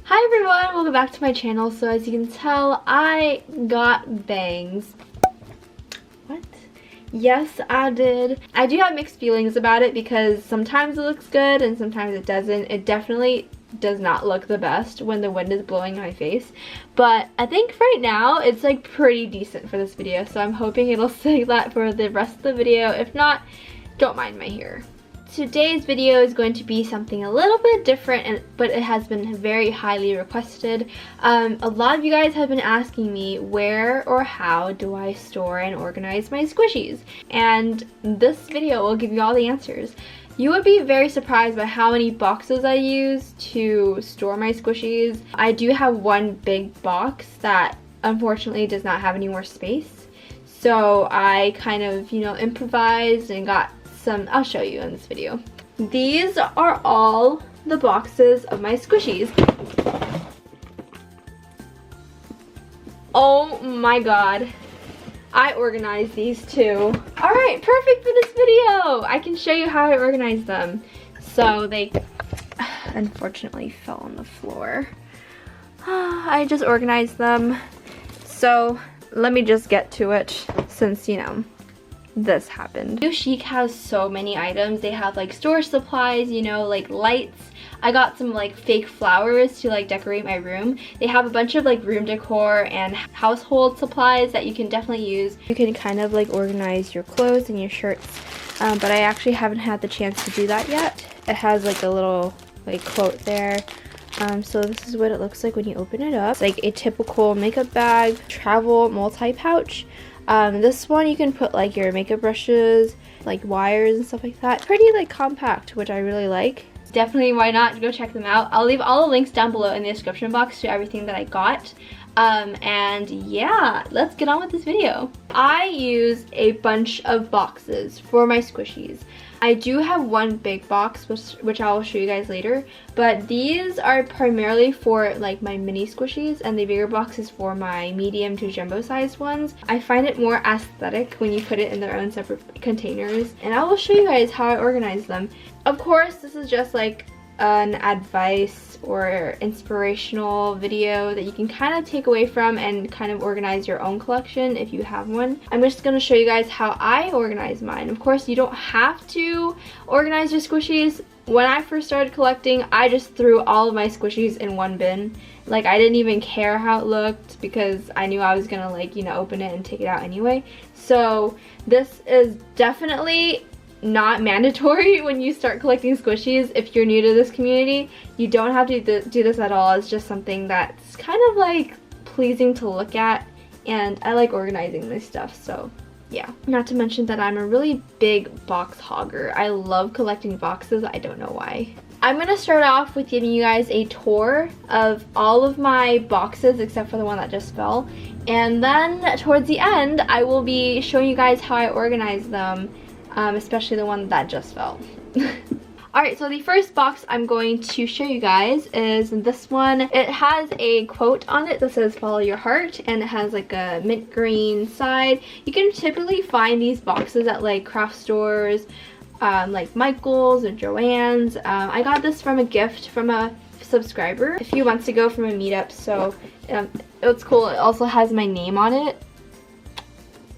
Hi everyone, welcome back to my channel. So as you can tell, I got bangs. What? Yes, I did. I do have mixed feelings about it because sometimes it looks good and sometimes it doesn't. It definitely does not look the best when the wind is blowing in my face, but I think right now it's like pretty decent for this video, so I'm hoping it'll stay that for the rest of the video. If not, don't mind my hair. Today's video is going to be something a little bit different, but it has been very highly requested. A lot of you guys have been asking me where or how do I store and organize my squishies, and this video will give you all the answers. You would be very surprised by how many boxes I use to store my squishies. I do have one big box that unfortunately does not have any more space, so I kind of, improvised and got some. I'll show you in this video. These are all the boxes of my squishies. Oh my god, I organized these too. Alright, perfect for this video. I can show you how I organized them. So they unfortunately fell on the floor. I just organized them. So let me just get to it since, this happened. New Chic has so many items. They have like storage supplies, like lights. I got some like fake flowers to like decorate my room. They have a bunch of like room decor and household supplies that you can definitely use. You can kind of like organize your clothes and your shirts, but I actually haven't had the chance to do that yet. It has like a little like quote there. So this is what it looks like when you open it up. It's like a typical makeup bag, travel multi-pouch. This one you can put like your makeup brushes, like wires and stuff like that. Pretty like compact, which I really like. Definitely, why not go check them out. I'll leave all the links down below in the description box to everything that I got. And yeah, let's get on with this video. I use a bunch of boxes for my squishies. I do have one big box, which I will show you guys later, but these are primarily for like my mini squishies, and the bigger box is for my medium to jumbo sized ones. I find it more aesthetic when you put it in their own separate containers, and I will show you guys how I organize them. Of course, this is just like an advice or inspirational video that you can kind of take away from and kind of organize your own collection if you have one. I'm just going to show you guys how I organize mine. Of course, you don't have to organize your squishies. When I first started collecting, I just threw all of my squishies in one bin. Like, I didn't even care how it looked because I knew I was gonna like, open it and take it out anyway. So this is definitely not mandatory when you start collecting squishies. If you're new to this community, you don't have to do this at all. It's just something that's kind of like pleasing to look at, and I like organizing this stuff, so yeah. Not to mention that I'm a really big box hogger. I love collecting boxes. I don't know why. I'm gonna start off with giving you guys a tour of all of my boxes except for the one that just fell, and then towards the end I will be showing you guys how I organize them, especially the one that just fell. Alright, so the first box I'm going to show you guys is this one. It has a quote on it that says follow your heart, and it has like a mint green side. You can typically find these boxes at like craft stores, like Michael's or Joann's. I got this from a gift from a subscriber a few months ago from a meetup, so it's cool. It also has my name on it.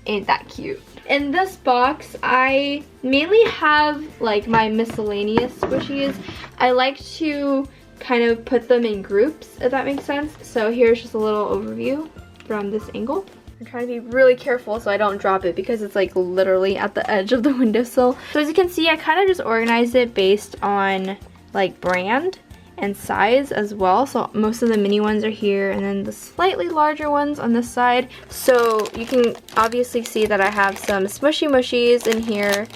Ain't that cute? In this box, I mainly have like my miscellaneous squishies. I like to kind of put them in groups, if that makes sense. So here's just a little overview from this angle. I'm trying to be really careful so I don't drop it because it's like literally at the edge of the windowsill. So as you can see, I kind of just organized it based on like brand and size as well. So most of the mini ones are here, and then the slightly larger ones on this side. So you can obviously see that I have some smushy mushies in here.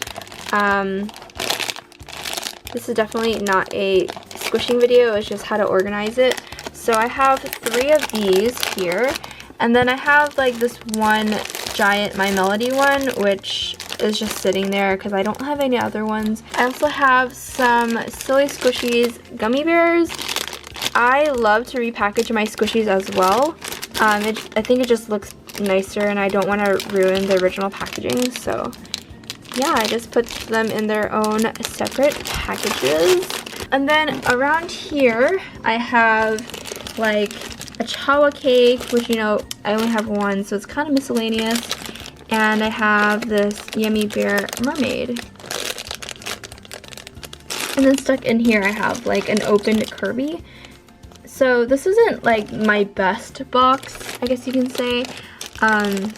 This is definitely not a squishing video, it's just how to organize it. So I have 3 of these here, and then I have like this one giant My Melody one, which is just sitting there because I don't have any other ones. I also have some Silly Squishies gummy bears. I love to repackage my squishies as well. I think it just looks nicer, and I don't want to ruin the original packaging, so yeah, I just put them in their own separate packages. And then around here I have like a chawa cake, which, you know, I only have one, so it's kind of miscellaneous. And I have this Yummy Bear mermaid. And then stuck in here I have like an opened Kirby. So this isn't like my best box, I guess you can say.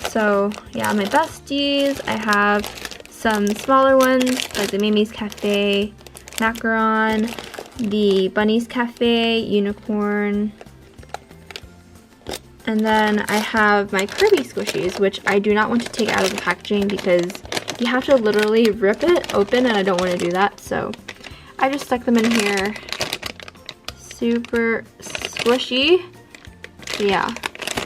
So yeah, my besties. I have some smaller ones like the Mimi's Cafe, Macaron, the Bunny's Cafe, Unicorn. And then I have my Kirby Squishies, which I do not want to take out of the packaging because you have to literally rip it open and I don't want to do that. So I just stuck them in here. Super squishy. Yeah.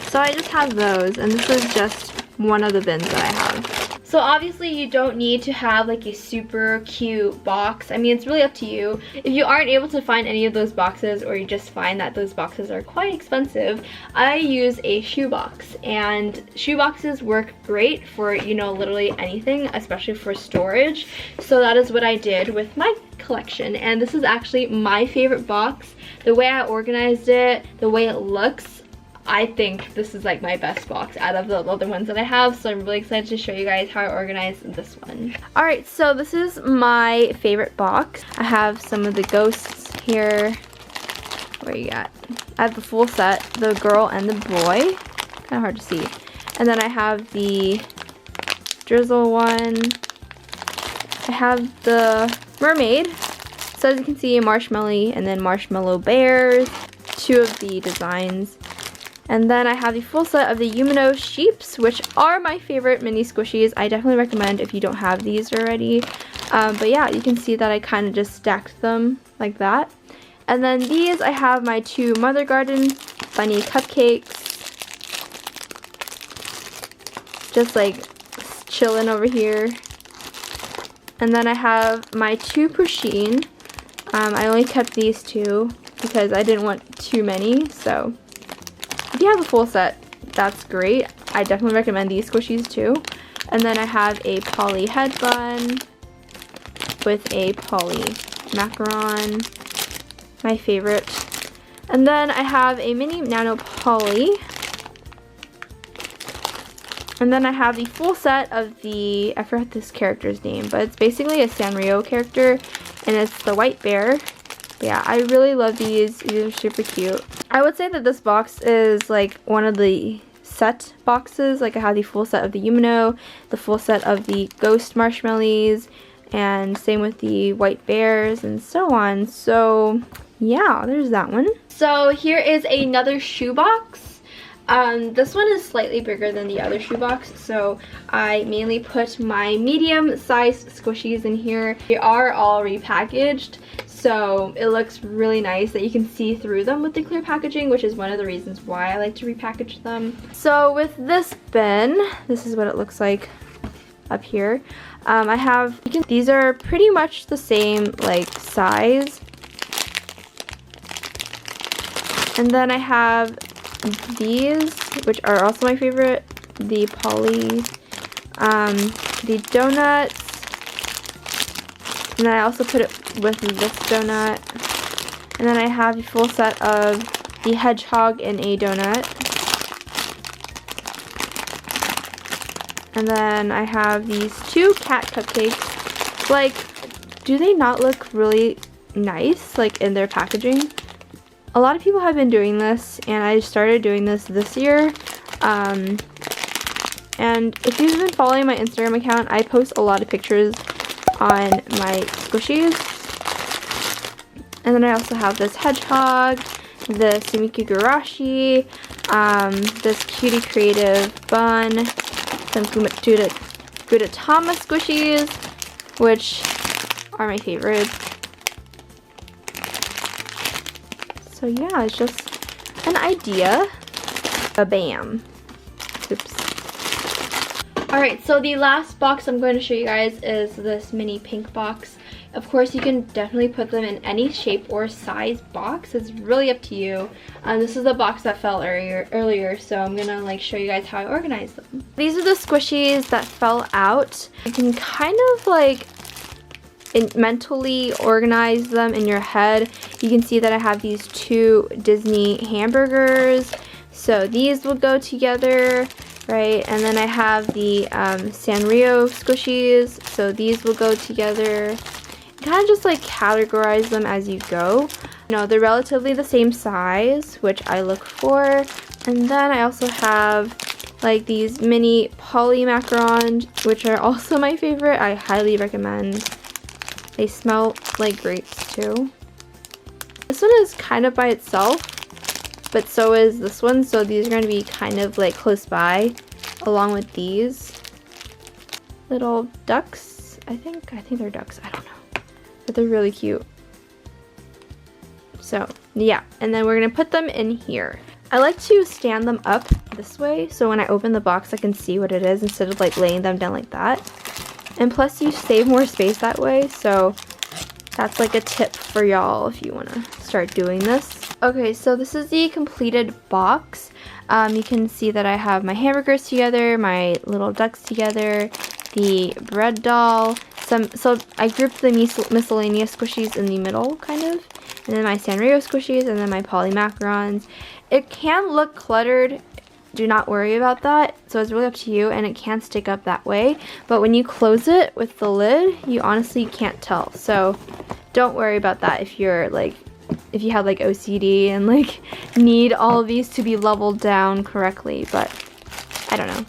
So I just have those, and this is just one of the bins that I have. So obviously you don't need to have like a super cute box. I mean, it's really up to you. If you aren't able to find any of those boxes, or you just find that those boxes are quite expensive, I use a shoebox, and shoeboxes work great for, you know, literally anything, especially for storage. So that is what I did with my collection, and this is actually my favorite box. The way I organized it, the way it looks, I think this is like my best box out of the other ones that I have, so I'm really excited to show you guys how I organized this one. Alright, so this is my favorite box. I have some of the ghosts here. What do you got? I have the full set, the girl and the boy. Kind of hard to see. And then I have the drizzle one. I have the mermaid. So as you can see, marshmallow and then marshmallow bears. Two of the designs. And then I have the full set of the Umino sheeps, which are my favorite mini squishies. I definitely recommend if you don't have these already. But yeah, you can see that I kind of just stacked them like that. And then these, I have my two Mother Garden bunny cupcakes. Just like chilling over here. And then I have my two Pusheen. I only kept these two because I didn't want too many, so if you have a full set, that's great. I definitely recommend these squishies too. And then I have a Polly head bun with a Polly macaron, my favorite. And then I have a mini Nano Polly. And then I have the full set of the, I forgot this character's name, but it's basically a Sanrio character, and it's the white bear. Yeah, I really love these. These are super cute. I would say that this box is like one of the set boxes. Like I have the full set of the Umino, the full set of the ghost marshmallows, and same with the white bears and so on. So yeah, there's that one. So here is another shoebox. This one is slightly bigger than the other shoebox, so I mainly put my medium-sized squishies in here. They are all repackaged, so it looks really nice that you can see through them with the clear packaging, which is one of the reasons why I like to repackage them. So with this bin, this is what it looks like up here. I have, these are pretty much the same like size. And then I have these, which are also my favorite, the Polly, the donuts, and then I also put it with this donut, and then I have the full set of the hedgehog in a donut, and then I have these two cat cupcakes. Like, do they not look really nice, like in their packaging? A lot of people have been doing this, and I started doing this year. And if you've been following my Instagram account, I post a lot of pictures on my squishies. And then I also have this hedgehog, the Sumiki Gurashi, this Cutie Creative bun, some Gudetama squishies, which are my favorites. So yeah, it's just an idea. Ba-bam. Oops. Alright, so the last box I'm going to show you guys is this mini pink box. Of course, you can definitely put them in any shape or size box. It's really up to you. This is the box that fell earlier, so I'm gonna like show you guys how I organized them. These are the squishies that fell out. You can kind of like mentally organize them in your head, you can see that I have these 2 Disney hamburgers. So these will go together, right? And then I have the Sanrio squishies. So these will go together. Kind of just like categorize them as you go. You know, they're relatively the same size, which I look for. And then I also have like these mini poly macarons, which are also my favorite. I highly recommend. They smell like grapes too. This one is kind of by itself, but so is this one. So these are going to be kind of like close by, along with these little ducks. I think they're ducks. I don't know. But they're really cute. So yeah, and then we're gonna put them in here. I like to stand them up this way so when I open the box I can see what it is instead of like laying them down like that. And plus you save more space that way, so that's like a tip for y'all if you wanna start doing this. Okay, so this is the completed box. You can see that I have my hamburgers together, my little ducks together, the bread doll, so I grouped the miscellaneous squishies in the middle, kind of, and then my Sanrio squishies, and then my poly macarons. It can look cluttered, do not worry about that, so it's really up to you, and it can stick up that way, but when you close it with the lid, you honestly can't tell, so don't worry about that if you're like, if you have like OCD and like need all of these to be leveled down correctly, but I don't know.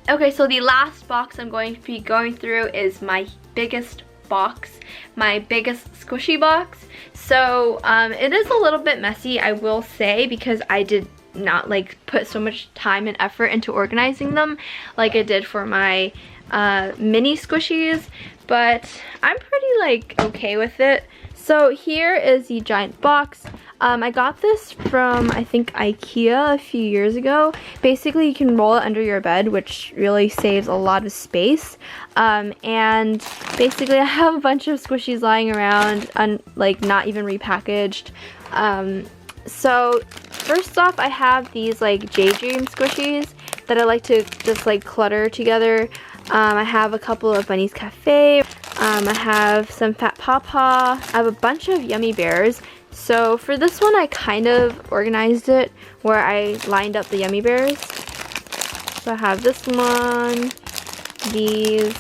Okay, so the last box I'm going to be going through is my biggest box, my biggest squishy box. So it is a little bit messy, I will say, because I did not like put so much time and effort into organizing them like I did for my mini squishies, but I'm pretty like okay with it. So here is the giant box. I got this from, I think, IKEA a few years ago. Basically, you can roll it under your bed, which really saves a lot of space. And basically, I have a bunch of squishies lying around, like not even repackaged. So first off, I have these like J-Dream squishies that I like to just like clutter together. I have a couple of Bunny's Cafe. I have some Fat Pawpaw. I have a bunch of Yummy Bears. So for this one, I kind of organized it where I lined up the Yummy Bears. So I have this one, these.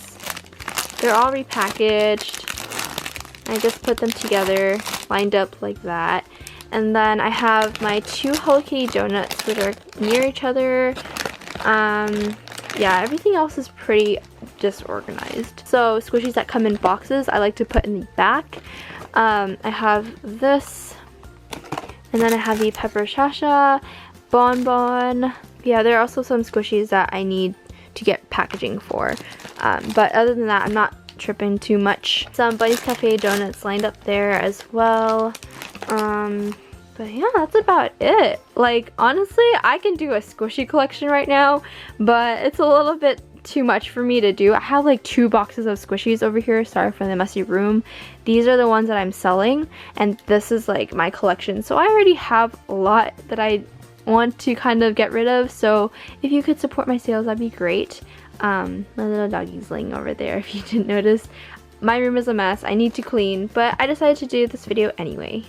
They're all repackaged. I just put them together, lined up like that. And then I have my 2 Hello Kitty donuts that are near each other. Yeah, everything else is pretty disorganized. So squishies that come in boxes, I like to put in the back. I have this, and then I have the Pepper Shasha, Bon Bon. Yeah, there are also some squishies that I need to get packaging for. But other than that, I'm not tripping too much. Some Bunny's Cafe donuts lined up there as well. But yeah, that's about it. Like, honestly, I can do a squishy collection right now, but it's a little bit too much for me to do. I have like 2 boxes of squishies over here. Sorry for the messy room. These are the ones that I'm selling, and this is like my collection. So I already have a lot that I want to kind of get rid of. So if you could support my sales, that'd be great. My little doggy's laying over there if you didn't notice. My room is a mess. I need to clean, but I decided to do this video anyway.